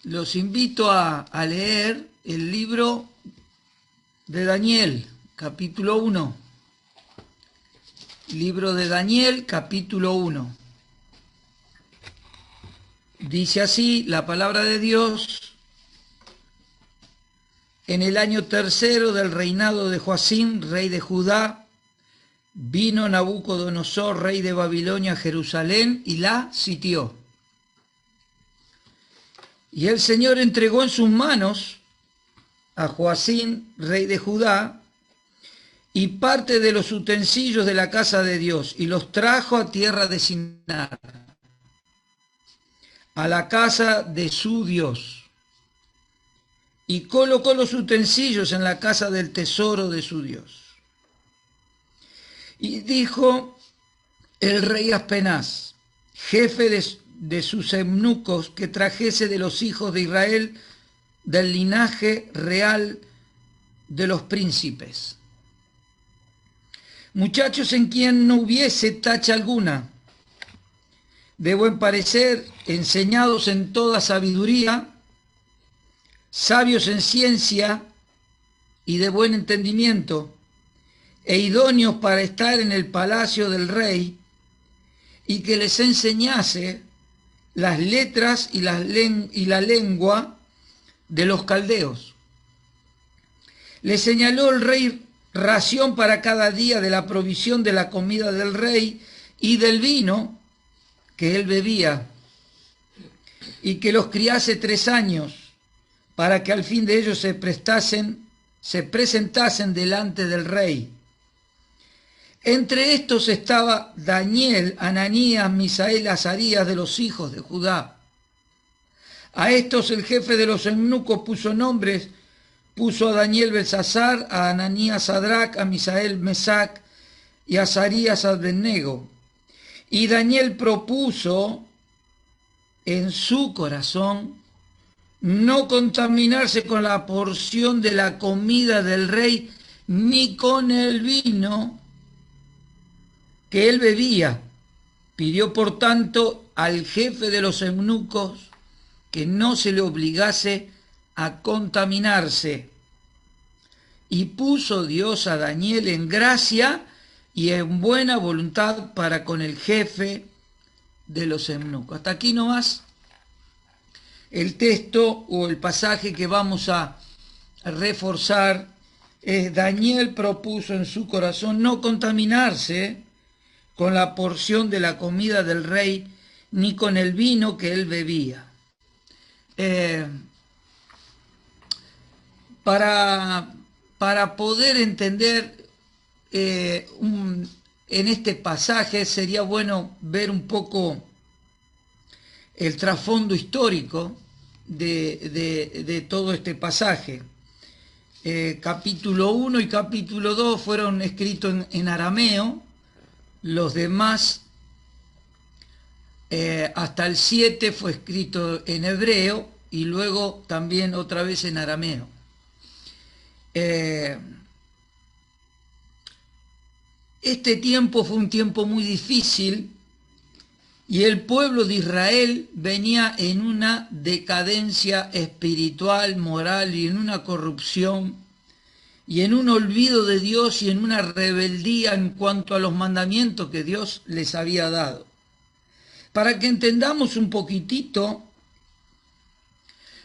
Los invito a leer el libro de Daniel, capítulo 1. Libro de Daniel, capítulo 1. Dice así la palabra de Dios: en el año tercero del reinado de Joacim, rey de Judá, vino Nabucodonosor, rey de Babilonia, a Jerusalén y la sitió. Y el Señor entregó en sus manos a Joacim, rey de Judá, y parte de los utensilios de la casa de Dios, y los trajo a tierra de Sinar, a la casa de su Dios, y colocó los utensilios en la casa del tesoro de su Dios. Y dijo el rey Aspenaz, jefe de sus eunucos, que trajese de los hijos de Israel, del linaje real de los príncipes, muchachos en quien no hubiese tacha alguna, de buen parecer, enseñados en toda sabiduría, sabios en ciencia y de buen entendimiento, e idóneos para estar en el palacio del rey, y que les enseñase las letras y la lengua de los caldeos. Le señaló el rey ración para cada día de la provisión de la comida del rey y del vino que él bebía, y que los criase 3 años, para que al fin de ellos se presentasen delante del rey. Entre estos estaba Daniel, Ananías, Misael, Azarías, de los hijos de Judá. A estos el jefe de los eunucos puso nombres, puso a Daniel Belsasar, a Ananías Sadrac, a Misael Mesac y a Azarías Abednego. Y Daniel propuso en su corazón no contaminarse con la porción de la comida del rey, ni con el vino que él bebía. Pidió por tanto al jefe de los eunucos que no se le obligase a contaminarse. Y puso Dios a Daniel en gracia y en buena voluntad para con el jefe de los eunucos. Hasta aquí nomás el texto o el pasaje que vamos a reforzar es: Daniel propuso en su corazón no contaminarse con la porción de la comida del rey, ni con el vino que él bebía. Para poder entender en este pasaje sería bueno ver un poco el trasfondo histórico de todo este pasaje. Capítulo 1 y capítulo 2 fueron escritos en arameo, los demás hasta el 7 fue escrito en hebreo y luego también otra vez en arameo. Este tiempo fue un tiempo muy difícil y el pueblo de Israel venía en una decadencia espiritual, moral, y en una corrupción y en un olvido de Dios y en una rebeldía en cuanto a los mandamientos que Dios les había dado. Para que entendamos un poquitito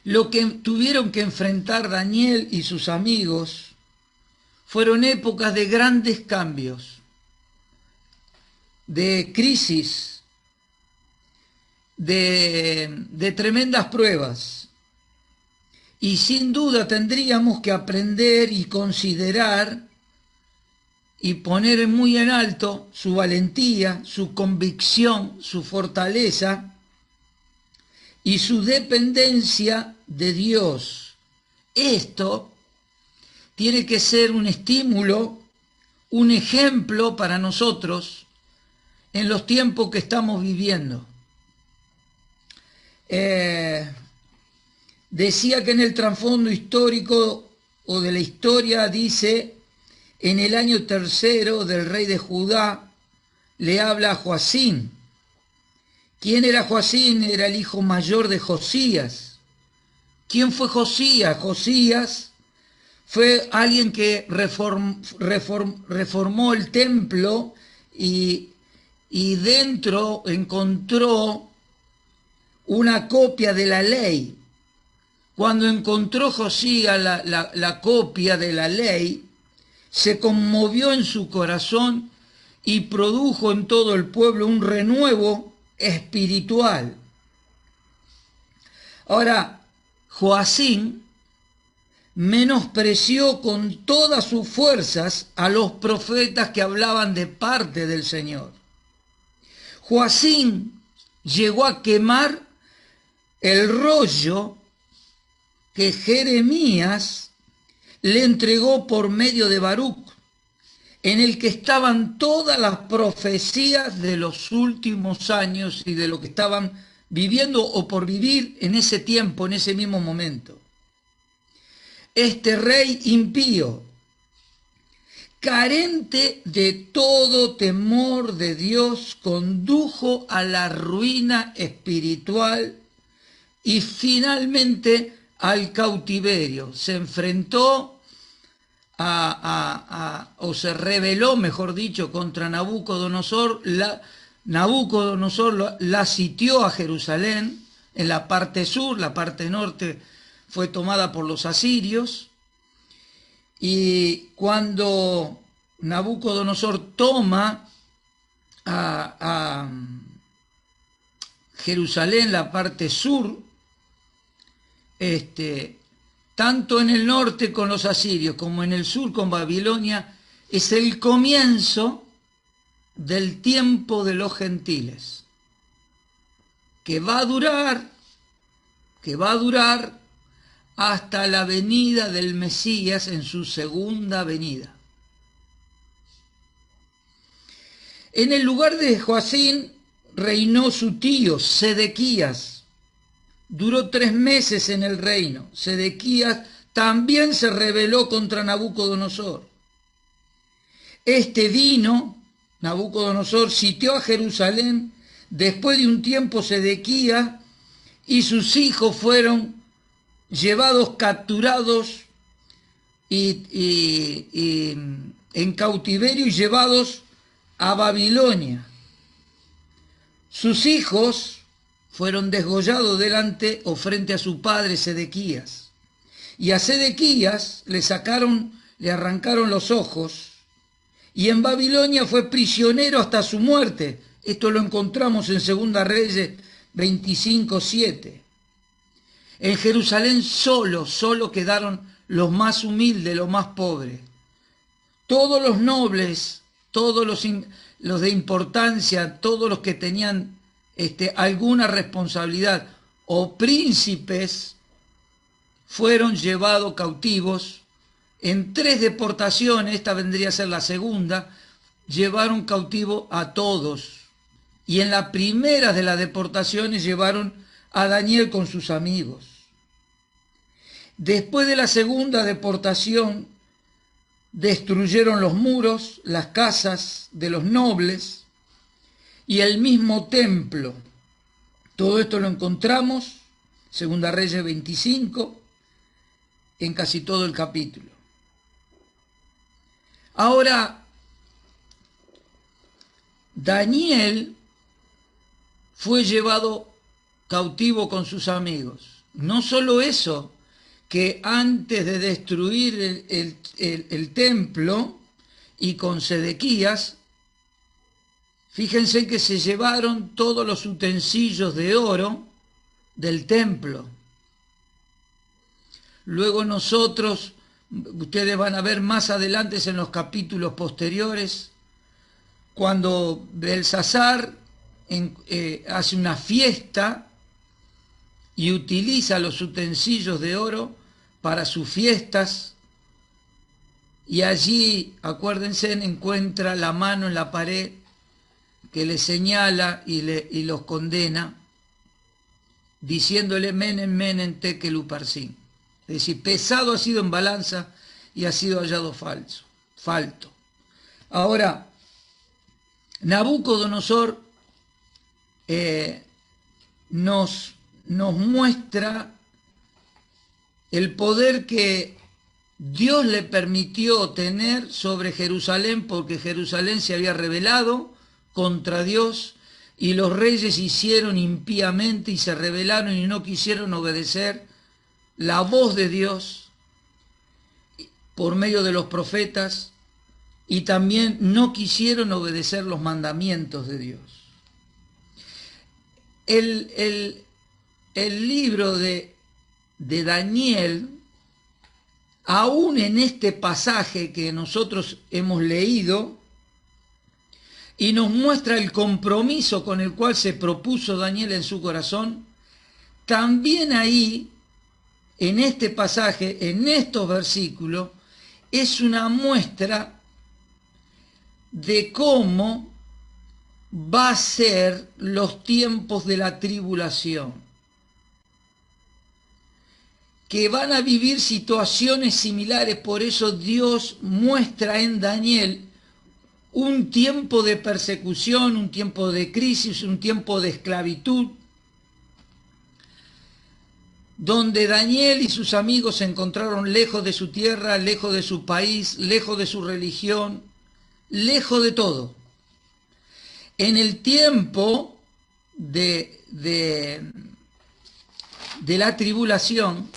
lo que tuvieron que enfrentar Daniel y sus amigos, fueron épocas de grandes cambios, de crisis, de tremendas pruebas. Y sin duda tendríamos que aprender y considerar y poner muy en alto su valentía, su convicción, su fortaleza y su dependencia de Dios. Esto tiene que ser un estímulo, un ejemplo para nosotros en los tiempos que estamos viviendo. Decía que en el trasfondo histórico o de la historia dice: en el año tercero del rey de Judá, le habla a Joacim. ¿Quién era Joacim? Era el hijo mayor de Josías. ¿Quién fue Josías? Josías fue alguien que reformó el templo y dentro encontró una copia de la ley. Cuando encontró Josías la copia de la ley, se conmovió en su corazón y produjo en todo el pueblo un renuevo espiritual. Ahora, Joacim menospreció con todas sus fuerzas a los profetas que hablaban de parte del Señor. Joacim llegó a quemar el rollo que Jeremías le entregó por medio de Baruch, en el que estaban todas las profecías de los últimos años y de lo que estaban viviendo o por vivir en ese tiempo, en ese mismo momento. Este rey impío, carente de todo temor de Dios, condujo a la ruina espiritual y finalmente al cautiverio. Se enfrentó o se rebeló, mejor dicho, contra Nabucodonosor. Nabucodonosor la sitió a Jerusalén en la parte sur, la parte norte fue tomada por los asirios, y cuando Nabucodonosor toma a Jerusalén, la parte sur, tanto en el norte con los asirios como en el sur con Babilonia, es el comienzo del tiempo de los gentiles, que va a durar hasta la venida del Mesías en su segunda venida. En el lugar de Joacim reinó su tío Sedequías. Duró 3 meses en el reino. Sedequías también se rebeló contra Nabucodonosor. Nabucodonosor sitió a Jerusalén. Después de un tiempo, Sedequías y sus hijos fueron llevados capturados y en cautiverio y llevados a Babilonia. Sus hijos fueron degollados delante o frente a su padre Sedequías. Y a Sedequías le arrancaron los ojos, y en Babilonia fue prisionero hasta su muerte. Esto lo encontramos en 2 Reyes 25:7. En Jerusalén solo quedaron los más humildes, los más pobres. Todos los nobles, todos los de importancia, todos los que tenían alguna responsabilidad o príncipes, fueron llevados cautivos. En 3 deportaciones, esta vendría a ser la segunda, llevaron cautivo a todos. Y en la primera de las deportaciones llevaron a Daniel con sus amigos. Después de la segunda deportación, destruyeron los muros, las casas de los nobles y el mismo templo. Todo esto lo encontramos, 2 Reyes 25, en casi todo el capítulo. Ahora, Daniel fue llevado cautivo con sus amigos. No solo eso, que antes de destruir el templo y con Sedequías, fíjense que se llevaron todos los utensilios de oro del templo. Luego ustedes van a ver más adelante en los capítulos posteriores, cuando Belsasar hace una fiesta y utiliza los utensilios de oro para sus fiestas, y allí, acuérdense, encuentra la mano en la pared que le señala y los condena, diciéndole Menen, Menen, Tekel Uparsin. Es decir, pesado ha sido en balanza y ha sido hallado falto. Ahora, Nabucodonosor nos muestra el poder que Dios le permitió tener sobre Jerusalén, porque Jerusalén se había rebelado contra Dios y los reyes hicieron impíamente y se rebelaron y no quisieron obedecer la voz de Dios por medio de los profetas, y también no quisieron obedecer los mandamientos de Dios. El libro de Daniel, aún en este pasaje que nosotros hemos leído, y nos muestra el compromiso con el cual se propuso Daniel en su corazón, también ahí, en este pasaje, en estos versículos, es una muestra de cómo va a ser los tiempos de la tribulación, que van a vivir situaciones similares. Por eso Dios muestra en Daniel un tiempo de persecución, un tiempo de crisis, un tiempo de esclavitud, donde Daniel y sus amigos se encontraron lejos de su tierra, lejos de su país, lejos de su religión, lejos de todo. En el tiempo de la tribulación,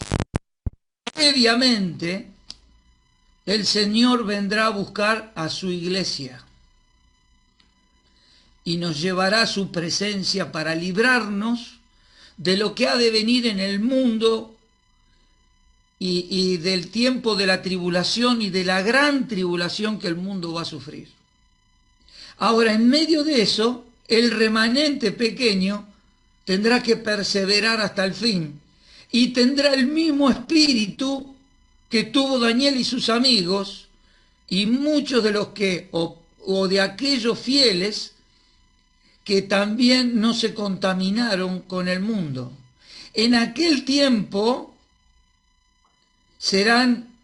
previamente, el Señor vendrá a buscar a su iglesia y nos llevará a su presencia para librarnos de lo que ha de venir en el mundo y del tiempo de la tribulación y de la gran tribulación que el mundo va a sufrir. Ahora, en medio de eso, el remanente pequeño tendrá que perseverar hasta el fin y tendrá el mismo espíritu que tuvo Daniel y sus amigos y muchos de los que, o de aquellos fieles que también no se contaminaron con el mundo. En aquel tiempo serán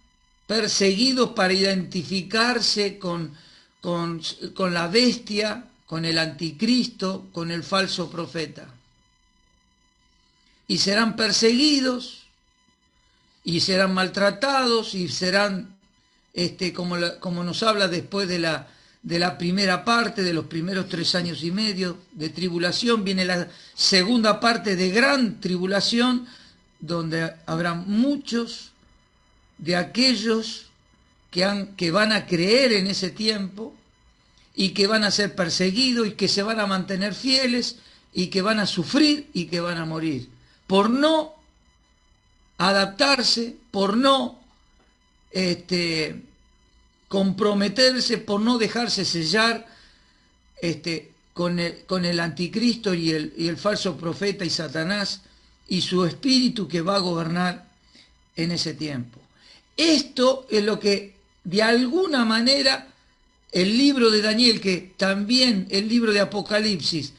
perseguidos para identificarse con la bestia, con el anticristo, con el falso profeta. Y serán perseguidos, y serán maltratados, y serán, como nos habla después de la primera parte, de los primeros 3 años y medio de tribulación, viene la segunda parte de gran tribulación, donde habrá muchos de aquellos que van a creer en ese tiempo y que van a ser perseguidos y que se van a mantener fieles y que van a sufrir y que van a morir por no adaptarse, por no comprometerse, por no dejarse sellar con el anticristo y el falso profeta y Satanás y su espíritu que va a gobernar en ese tiempo. Esto es lo que de alguna manera el libro de Daniel, que también el libro de Apocalipsis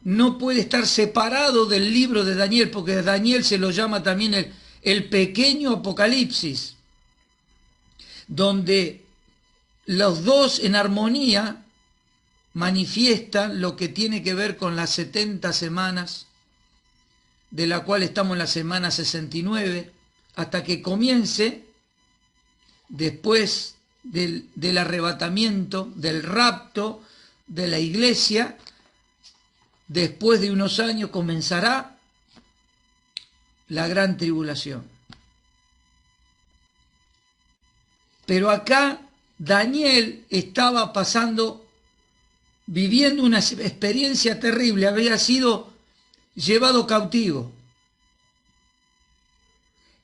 no puede estar separado del libro de Daniel, porque Daniel se lo llama también el pequeño Apocalipsis, donde los dos en armonía manifiestan lo que tiene que ver con las 70 semanas, de la cual estamos en la semana 69, hasta que comience, después del arrebatamiento, del rapto de la iglesia, después de unos años comenzará la gran tribulación. Pero acá Daniel estaba viviendo una experiencia terrible, había sido llevado cautivo.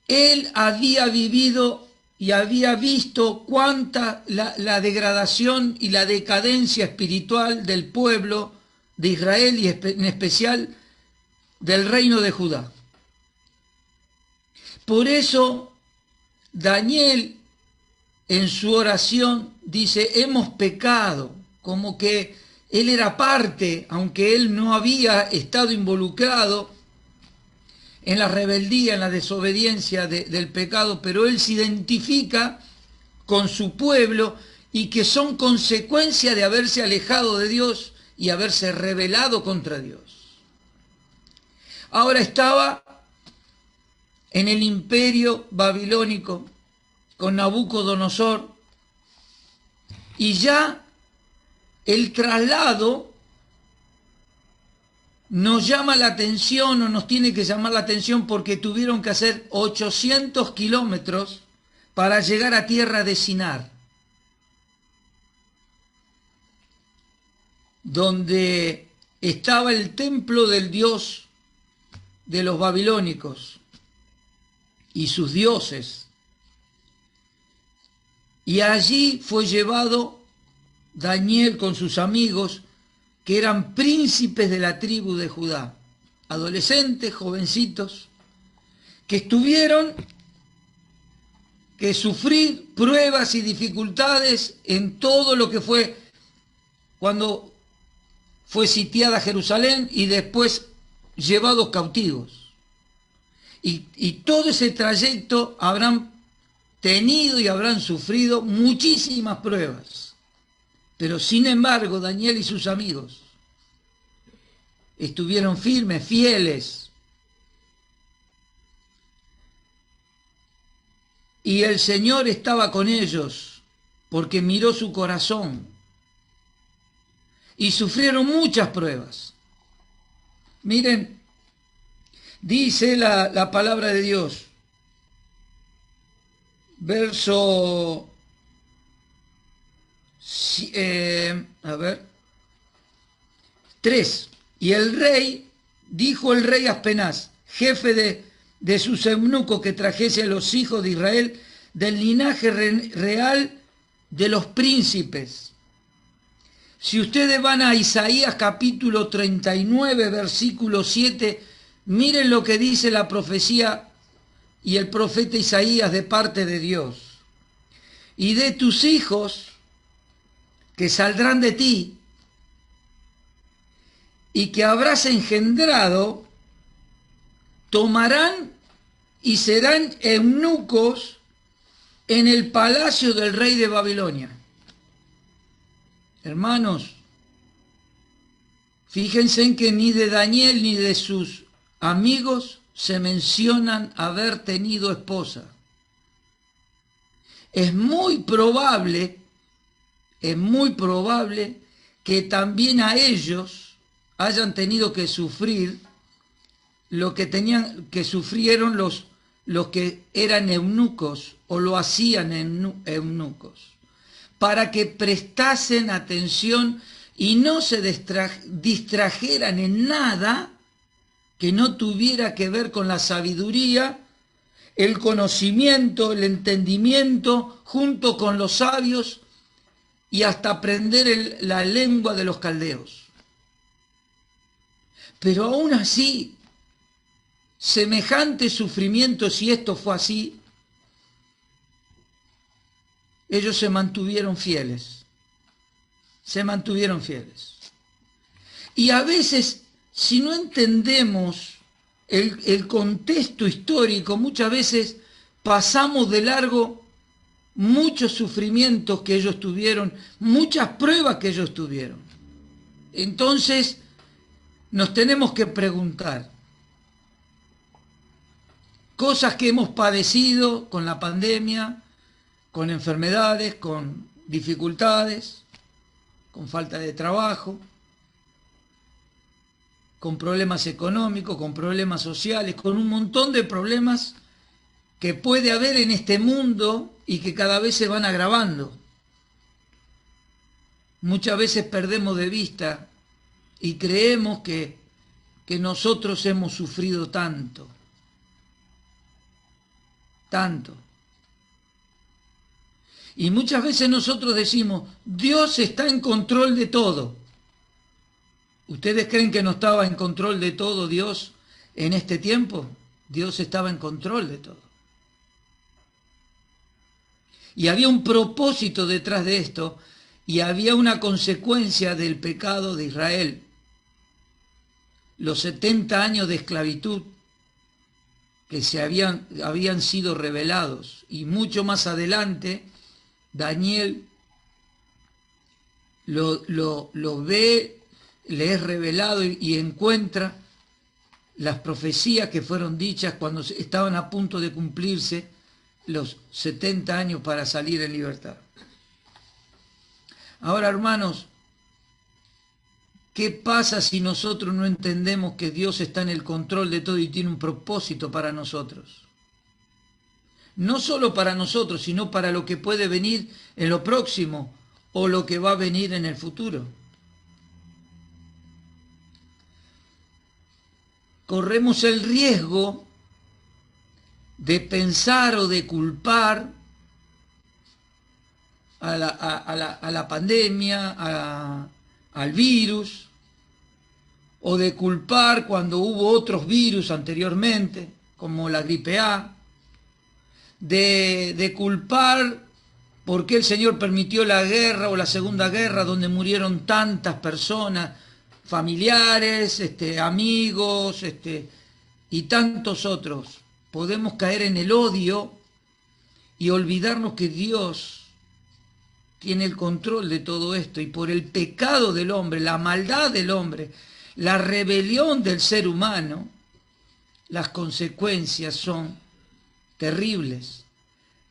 Él había vivido y había visto cuánta la degradación y la decadencia espiritual del pueblo de Israel y en especial del reino de Judá. Por eso Daniel en su oración dice: hemos pecado, como que él era parte, aunque él no había estado involucrado en la rebeldía, en la desobediencia del pecado, pero él se identifica con su pueblo y que son consecuencia de haberse alejado de Dios y haberse rebelado contra Dios. Ahora estaba en el imperio babilónico con Nabucodonosor, y ya el traslado nos llama la atención, o nos tiene que llamar la atención, porque tuvieron que hacer 800 kilómetros para llegar a tierra de Sinar, donde estaba el templo del dios de los babilónicos y sus dioses. Y allí fue llevado Daniel con sus amigos, que eran príncipes de la tribu de Judá, adolescentes, jovencitos, que tuvieron que sufrir pruebas y dificultades en todo lo que fue cuando fue sitiada Jerusalén y después llevados cautivos. Y todo ese trayecto habrán tenido y habrán sufrido muchísimas pruebas. Pero sin embargo, Daniel y sus amigos estuvieron firmes, fieles. Y el Señor estaba con ellos, porque miró su corazón. Y sufrieron muchas pruebas. Miren, dice la palabra de Dios, verso 3. Y el rey, dijo el rey Aspenaz, jefe de sus eunucos, que trajese a los hijos de Israel del linaje real de los príncipes. Si ustedes van a Isaías capítulo 39, versículo 7, miren lo que dice la profecía y el profeta Isaías de parte de Dios. Y de tus hijos que saldrán de ti y que habrás engendrado, tomarán y serán eunucos en el palacio del rey de Babilonia. Hermanos, fíjense en que ni de Daniel ni de sus amigos se mencionan haber tenido esposa. Es muy probable que también a ellos hayan tenido que sufrir lo que tenían que sufrieron los que eran eunucos o lo hacían eunucos, para que prestasen atención y no se distrajeran en nada que no tuviera que ver con la sabiduría, el conocimiento, el entendimiento, junto con los sabios, y hasta aprender la lengua de los caldeos. Pero aún así, semejante sufrimiento, si esto fue así, ellos se mantuvieron fieles. Se mantuvieron fieles. Y a veces, si no entendemos el contexto histórico, muchas veces pasamos de largo muchos sufrimientos que ellos tuvieron, muchas pruebas que ellos tuvieron. Entonces, nos tenemos que preguntar, cosas que hemos padecido con la pandemia, con enfermedades, con dificultades, con falta de trabajo, con problemas económicos, con problemas sociales, con un montón de problemas que puede haber en este mundo y que cada vez se van agravando. Muchas veces perdemos de vista y creemos que nosotros hemos sufrido tanto. Y muchas veces nosotros decimos, Dios está en control de todo. ¿Ustedes creen que no estaba en control de todo Dios en este tiempo? Dios estaba en control de todo. Y había un propósito detrás de esto, y había una consecuencia del pecado de Israel. Los 70 años de esclavitud que habían sido revelados, y mucho más adelante Daniel lo ve, le es revelado y encuentra las profecías que fueron dichas cuando estaban a punto de cumplirse los 70 años para salir en libertad. Ahora, hermanos, ¿qué pasa si nosotros no entendemos que Dios está en el control de todo y tiene un propósito para nosotros? No solo para nosotros, sino para lo que puede venir en lo próximo o lo que va a venir en el futuro. Corremos el riesgo de pensar o de culpar a la pandemia, al virus, o de culpar cuando hubo otros virus anteriormente, como la gripe A, de culpar porque el Señor permitió la guerra o la Segunda Guerra donde murieron tantas personas, familiares, amigos, y tantos otros. Podemos caer en el odio y olvidarnos que Dios tiene el control de todo esto, y por el pecado del hombre, la maldad del hombre, la rebelión del ser humano, las consecuencias son terribles.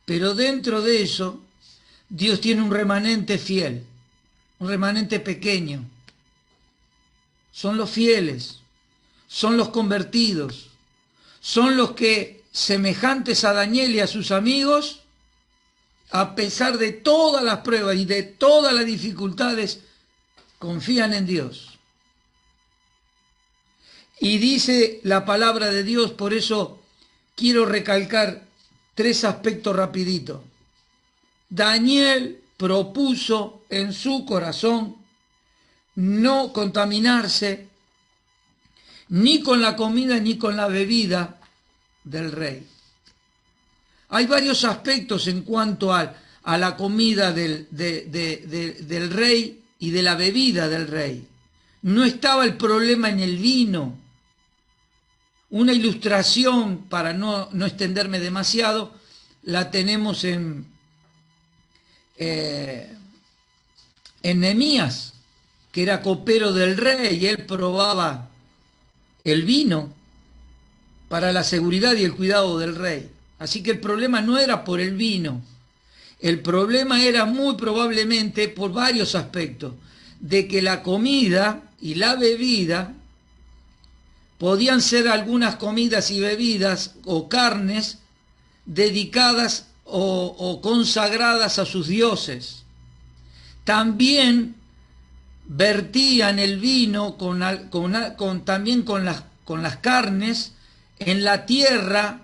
Pero dentro de eso, Dios tiene un remanente fiel, un remanente pequeño. Son los fieles, son los convertidos, son los que, semejantes a Daniel y a sus amigos, a pesar de todas las pruebas y de todas las dificultades, confían en Dios. Y dice la palabra de Dios, por eso quiero recalcar 3 aspectos rapidito. Daniel propuso en su corazón no contaminarse ni con la comida ni con la bebida del rey. Hay varios aspectos en cuanto a la comida del rey y de la bebida del rey. No estaba el problema en el vino. Una ilustración, para no extenderme demasiado, la tenemos en Nehemías, que era copero del rey, y él probaba el vino para la seguridad y el cuidado del rey. Así que el problema no era por el vino, el problema era muy probablemente por varios aspectos, de que la comida y la bebida podían ser algunas comidas y bebidas o carnes dedicadas o consagradas a sus dioses. También vertían el vino también con las carnes en la tierra,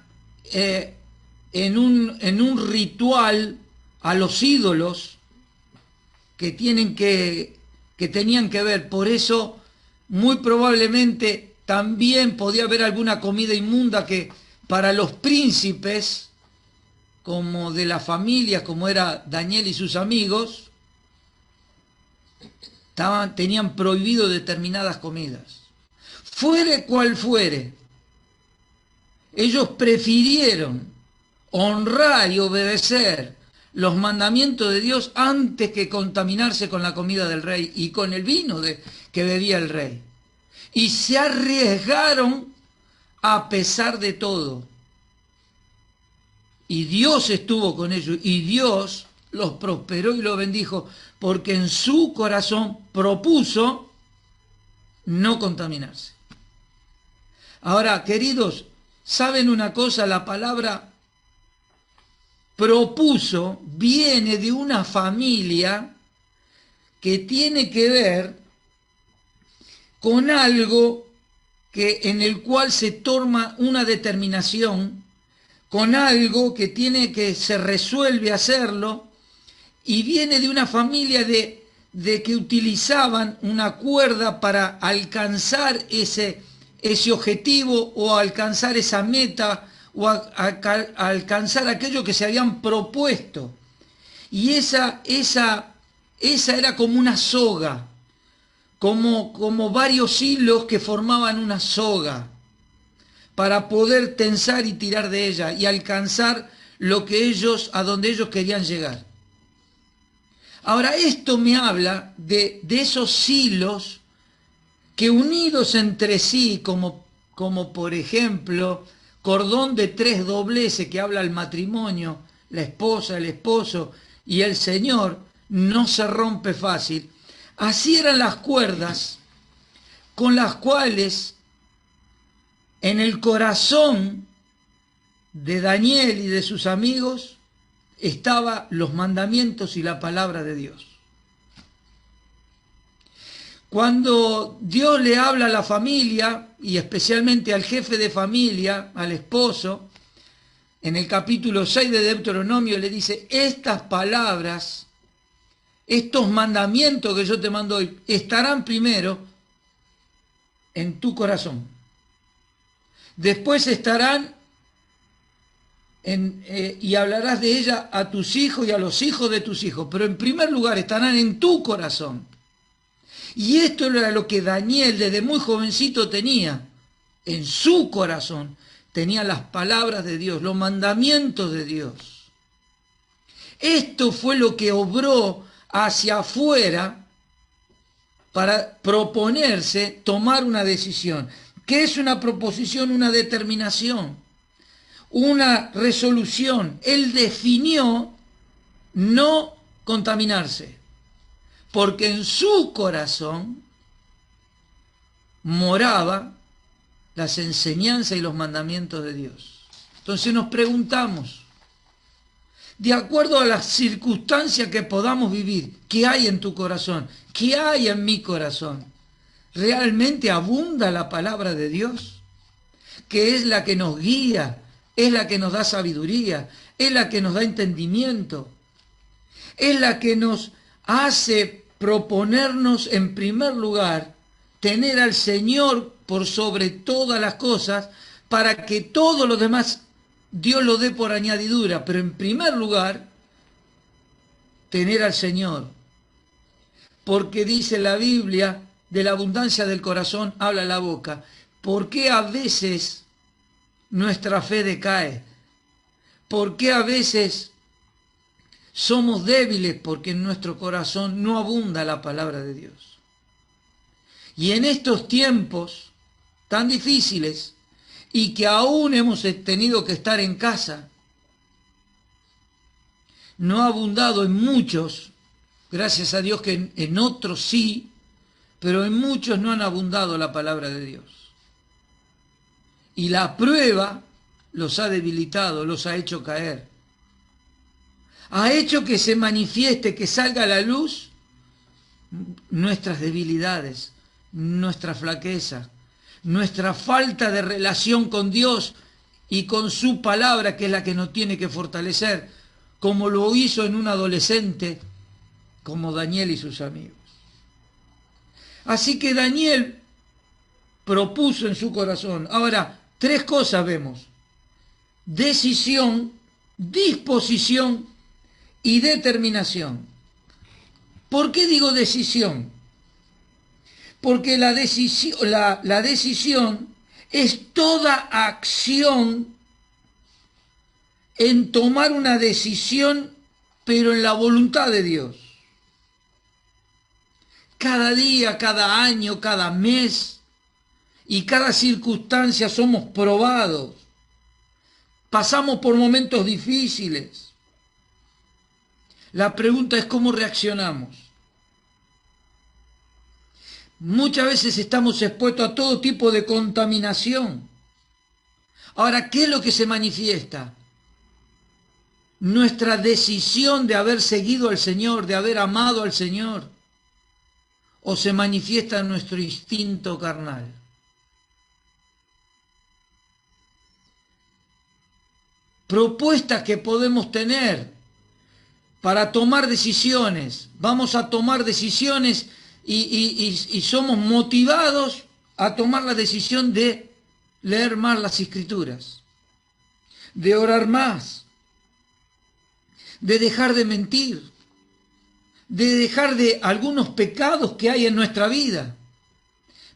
en un ritual a los ídolos que tenían que ver. Por eso, muy probablemente, también podía haber alguna comida inmunda que para los príncipes, como de la familia, como era Daniel y sus amigos, tenían prohibido determinadas comidas. Fuere cual fuere, ellos prefirieron honrar y obedecer los mandamientos de Dios antes que contaminarse con la comida del rey y con el vino que bebía el rey. Y se arriesgaron a pesar de todo. Y Dios estuvo con ellos, y Dios los prosperó y los bendijo, porque en su corazón propuso no contaminarse. Ahora, queridos, ¿saben una cosa? La palabra propuso viene de una familia que tiene que ver con algo en el cual se toma una determinación, con algo que se resuelve hacerlo, y viene de una familia de que utilizaban una cuerda para alcanzar ese objetivo, o alcanzar esa meta, o alcanzar aquello que se habían propuesto. Y esa era como una soga, como varios hilos que formaban una soga, para poder tensar y tirar de ella y alcanzar a donde ellos querían llegar. Ahora, esto me habla de esos hilos que, unidos entre sí como como por ejemplo cordón de 3 dobleces que habla el matrimonio, la esposa, el esposo y el Señor, no se rompe fácil. Así eran las cuerdas con las cuales en el corazón de Daniel y de sus amigos estaban los mandamientos y la palabra de Dios. Cuando Dios le habla a la familia, y especialmente al jefe de familia, al esposo, en el capítulo 6 de Deuteronomio le dice, estas palabras, estos mandamientos que yo te mando hoy, estarán primero en tu corazón. Después estarán y hablarás de ella a tus hijos y a los hijos de tus hijos, pero en primer lugar estarán en tu corazón. Y esto era lo que Daniel desde muy jovencito tenía en su corazón. Tenía las palabras de Dios, los mandamientos de Dios. Esto fue lo que obró hacia afuera para proponerse tomar una decisión. ¿Qué es una proposición? Una determinación, una resolución. Él definió no contaminarse, porque en su corazón moraba las enseñanzas y los mandamientos de Dios. Entonces nos preguntamos, de acuerdo a las circunstancias que podamos vivir, ¿qué hay en tu corazón? ¿Qué hay en mi corazón? ¿Realmente abunda la palabra de Dios? Que es la que nos guía, es la que nos da sabiduría, es la que nos da entendimiento, es la que nos hace proponernos en primer lugar tener al Señor por sobre todas las cosas, para que todo lo demás Dios lo dé por añadidura, pero en primer lugar tener al Señor, porque dice la Biblia, de la abundancia del corazón habla la boca. ¿Por qué a veces nuestra fe decae? ¿Por qué a veces somos débiles? Porque en nuestro corazón no abunda la palabra de Dios. Y en estos tiempos tan difíciles, y que aún hemos tenido que estar en casa, no ha abundado en muchos, gracias a Dios que en otros sí, pero en muchos no han abundado la palabra de Dios. Y la prueba los ha debilitado, los ha hecho caer. Ha hecho que se manifieste, que salga a la luz nuestras debilidades, nuestra flaqueza, nuestra falta de relación con Dios y con su palabra, que es la que nos tiene que fortalecer, como lo hizo en un adolescente como Daniel y sus amigos. Así que Daniel propuso en su corazón. Ahora, 3 cosas vemos: decisión, disposición y determinación. ¿Por qué digo decisión? Porque la decisión es toda acción en tomar una decisión, pero en la voluntad de Dios. Cada día, cada año, cada mes y cada circunstancia somos probados. Pasamos por momentos difíciles. La pregunta es cómo reaccionamos. Muchas veces estamos expuestos a todo tipo de contaminación. Ahora, ¿qué es lo que se manifiesta? Nuestra decisión de haber seguido al Señor, de haber amado al Señor, o se manifiesta nuestro instinto carnal. Propuestas que podemos tener para tomar decisiones. Vamos a tomar decisiones y somos motivados a tomar la decisión de leer más las Escrituras, de orar más, de dejar de mentir, de dejar de algunos pecados que hay en nuestra vida.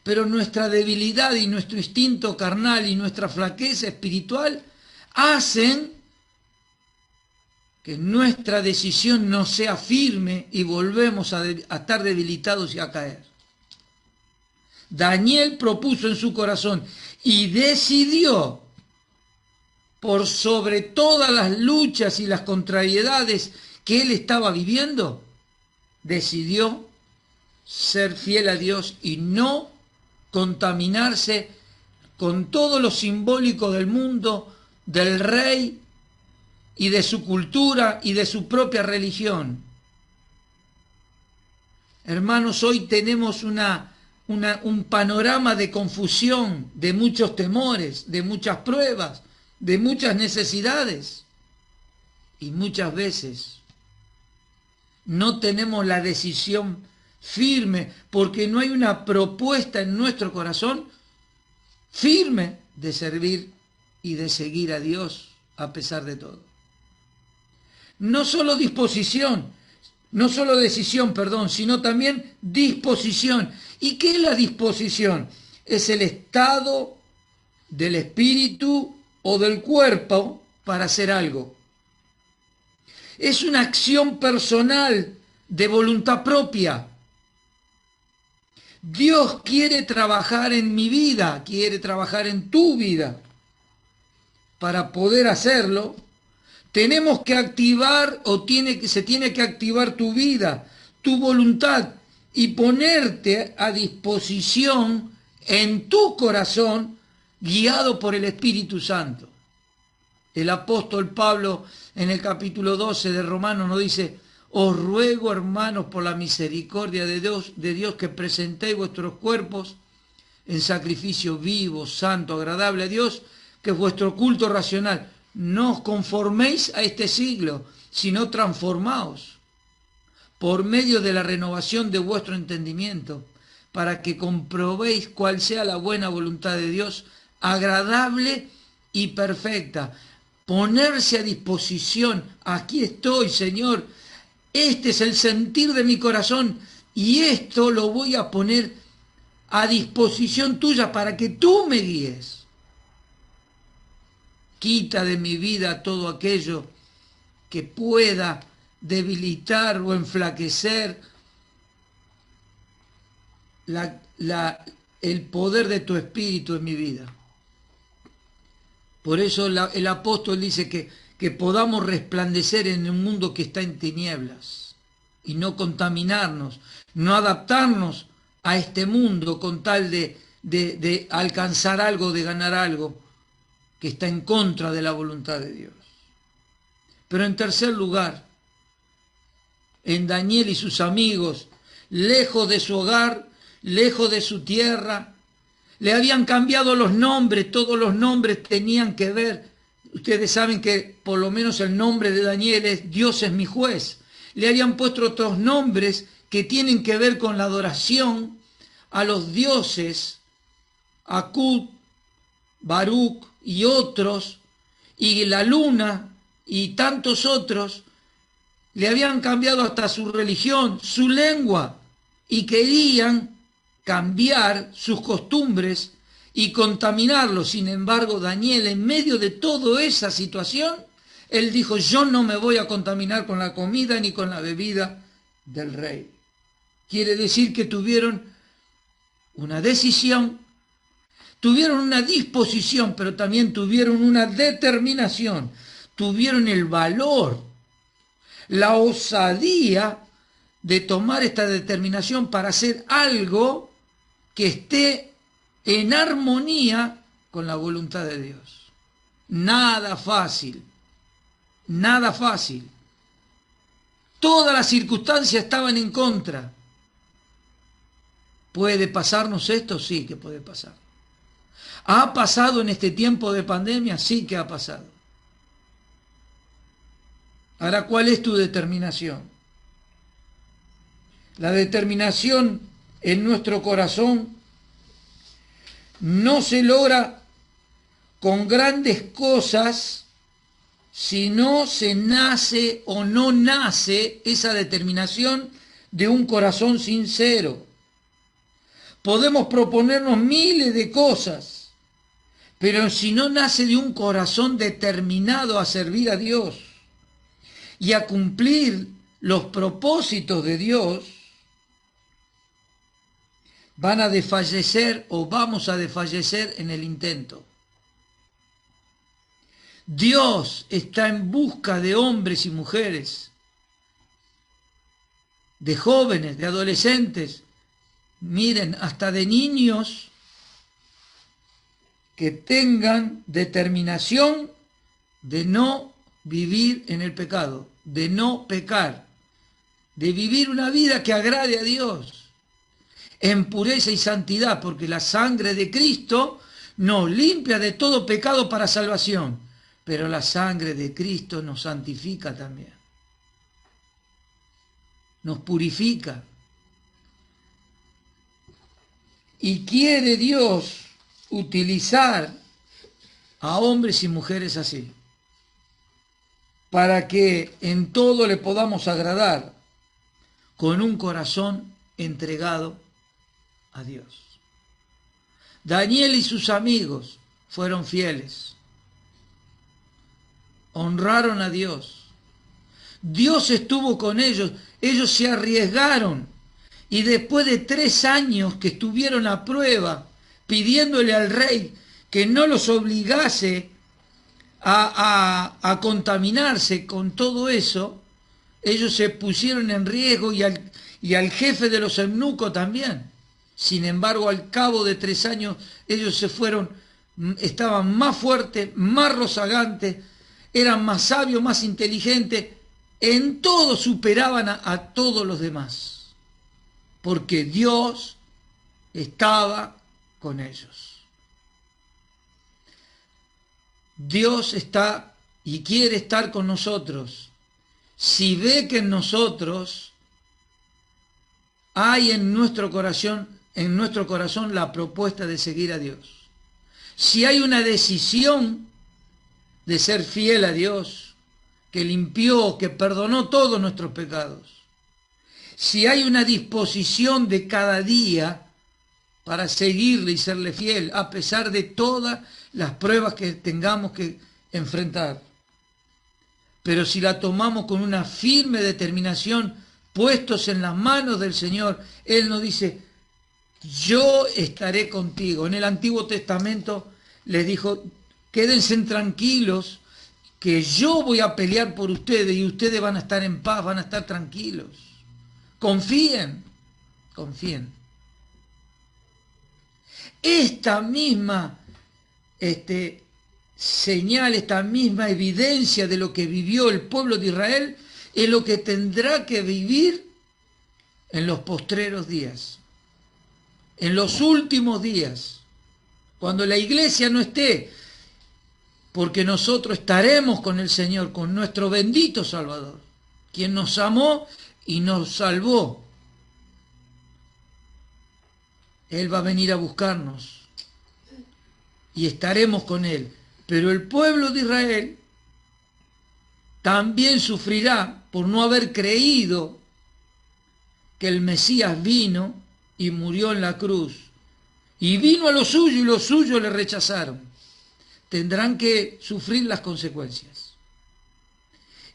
Pero nuestra debilidad y nuestro instinto carnal y nuestra flaqueza espiritual hacen que nuestra decisión no sea firme y volvemos a estar debilitados y a caer. Daniel propuso en su corazón, y decidió, por sobre todas las luchas y las contrariedades que él estaba viviendo, decidió ser fiel a Dios y no contaminarse con todo lo simbólico del mundo, del rey y de su cultura y de su propia religión. Hermanos, hoy tenemos un panorama de confusión, de muchos temores, de muchas pruebas, de muchas necesidades. Y muchas veces no tenemos la decisión firme porque no hay una propuesta en nuestro corazón firme de servir y de seguir a Dios a pesar de todo. No solo decisión, sino también disposición. ¿Y qué es la disposición? Es el estado del espíritu o del cuerpo para hacer algo. Es una acción personal de voluntad propia. Dios quiere trabajar en mi vida, quiere trabajar en tu vida. Para poder hacerlo, tenemos que activar se tiene que activar tu vida, tu voluntad y ponerte a disposición en tu corazón guiado por el Espíritu Santo. El apóstol Pablo en el capítulo 12 de Romanos nos dice: os ruego, hermanos, por la misericordia de Dios, que presentéis vuestros cuerpos en sacrificio vivo, santo, agradable a Dios, que es vuestro culto racional. No os conforméis a este siglo, sino transformaos por medio de la renovación de vuestro entendimiento, para que comprobéis cuál sea la buena voluntad de Dios, agradable y perfecta. Ponerse a disposición. Aquí estoy, Señor. Este es el sentir de mi corazón y esto lo voy a poner a disposición tuya para que tú me guíes. Quita de mi vida todo aquello que pueda debilitar o enflaquecer el poder de tu espíritu en mi vida. Por eso el apóstol dice que podamos resplandecer en un mundo que está en tinieblas y no contaminarnos, no adaptarnos a este mundo con tal de alcanzar algo, de ganar algo que está en contra de la voluntad de Dios. Pero en tercer lugar, en Daniel y sus amigos, lejos de su hogar, lejos de su tierra, le habían cambiado los nombres, todos los nombres tenían que ver. Ustedes saben que por lo menos el nombre de Daniel es Dios es mi juez. Le habían puesto otros nombres que tienen que ver con la adoración a los dioses, Akut, Baruch y otros, y la luna y tantos otros. Le habían cambiado hasta su religión, su lengua, y querían cambiar sus costumbres y contaminarlos. Sin embargo, Daniel, en medio de toda esa situación, él dijo: yo no me voy a contaminar con la comida ni con la bebida del rey. Quiere decir que tuvieron una decisión, tuvieron una disposición, pero también tuvieron una determinación, tuvieron el valor, la osadía de tomar esta determinación para hacer algo que esté en armonía con la voluntad de Dios. Nada fácil, nada fácil. Todas las circunstancias estaban en contra. ¿Puede pasarnos esto? Sí que puede pasar. ¿Ha pasado en este tiempo de pandemia? Sí que ha pasado. Ahora, ¿cuál es tu determinación? La determinación en nuestro corazón no se logra con grandes cosas si no se nace o no nace esa determinación de un corazón sincero. Podemos proponernos miles de cosas, pero si no nace de un corazón determinado a servir a Dios y a cumplir los propósitos de Dios, van a desfallecer o vamos a desfallecer en el intento. Dios está en busca de hombres y mujeres, de jóvenes, de adolescentes, miren, hasta de niños que tengan determinación de no vivir en el pecado, de no pecar, de vivir una vida que agrade a Dios, en pureza y santidad, porque la sangre de Cristo nos limpia de todo pecado para salvación, pero la sangre de Cristo nos santifica también, nos purifica. Y quiere Dios utilizar a hombres y mujeres así, para que en todo le podamos agradar, con un corazón entregado a Dios. Daniel y sus amigos fueron fieles, honraron a Dios. Dios estuvo con ellos, ellos se arriesgaron, y después de 3 años que estuvieron a prueba, pidiéndole al rey que no los obligase a contaminarse con todo eso, ellos se pusieron en riesgo y al jefe de los eunucos también. Sin embargo, al cabo de 3 años, ellos se fueron, estaban más fuertes, más rozagantes, eran más sabios, más inteligentes, en todo superaban a todos los demás, porque Dios estaba con ellos. Dios está y quiere estar con nosotros. Si ve que en nosotros hay en nuestro corazón la propuesta de seguir a Dios, si hay una decisión de ser fiel a Dios, que limpió, que perdonó todos nuestros pecados, si hay una disposición de cada día para seguirle y serle fiel, a pesar de todas las pruebas que tengamos que enfrentar, pero si la tomamos con una firme determinación, puestos en las manos del Señor, Él nos dice, yo estaré contigo. En el Antiguo Testamento les dijo, quédense tranquilos, que yo voy a pelear por ustedes y ustedes van a estar en paz, van a estar tranquilos. Confíen, confíen. Esta misma señal, esta misma evidencia de lo que vivió el pueblo de Israel es lo que tendrá que vivir en los postreros días, en los últimos días, cuando la iglesia no esté, porque nosotros estaremos con el Señor, con nuestro bendito Salvador, quien nos amó y nos salvó. Él va a venir a buscarnos y estaremos con Él. Pero el pueblo de Israel también sufrirá por no haber creído que el Mesías vino y murió en la cruz. Y vino a los suyos y los suyos le rechazaron. Tendrán que sufrir las consecuencias.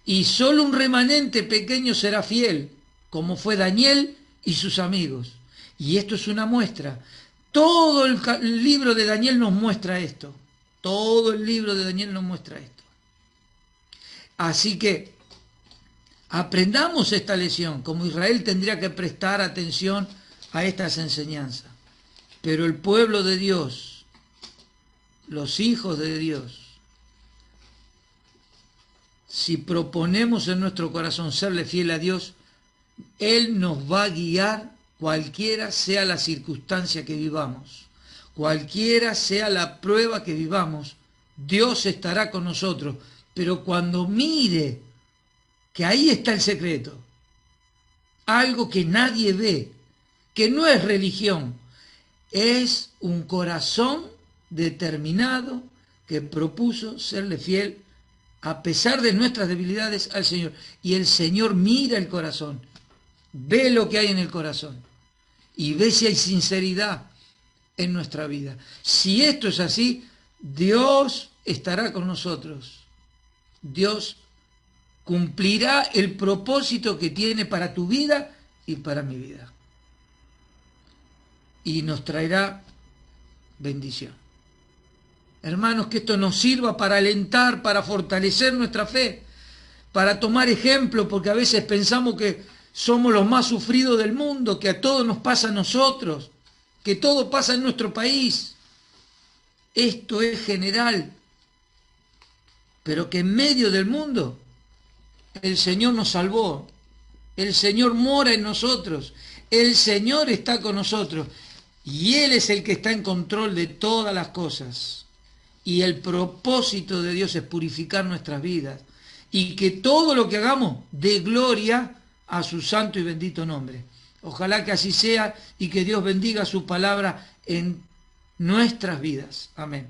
Y solo un remanente pequeño será fiel, como fue Daniel y sus amigos. Y esto es una muestra. Todo el libro de Daniel nos muestra esto. Todo el libro de Daniel nos muestra esto. Así que aprendamos esta lección. Como Israel tendría que prestar atención a estas enseñanzas. Pero el pueblo de Dios, los hijos de Dios, si proponemos en nuestro corazón serle fiel a Dios, Él nos va a guiar cualquiera sea la circunstancia que vivamos, cualquiera sea la prueba que vivamos, Dios estará con nosotros. Pero cuando mire que ahí está el secreto, algo que nadie ve, que no es religión, es un corazón determinado que propuso serle fiel a pesar de nuestras debilidades al Señor. Y el Señor mira el corazón, ve lo que hay en el corazón y ve si hay sinceridad en nuestra vida. Si esto es así, Dios estará con nosotros. Dios cumplirá el propósito que tiene para tu vida y para mi vida. y nos traerá bendición. Hermanos, que esto nos sirva para alentar, para fortalecer nuestra fe, para tomar ejemplo, porque a veces pensamos que somos los más sufridos del mundo, que a todo nos pasa a nosotros, que todo pasa en nuestro país. Esto es general, pero que en medio del mundo el Señor nos salvó, el Señor mora en nosotros, el Señor está con nosotros y Él es el que está en control de todas las cosas. Y el propósito de Dios es purificar nuestras vidas y que todo lo que hagamos dé gloria a su santo y bendito nombre. Ojalá que así sea y que Dios bendiga su palabra en nuestras vidas. Amén.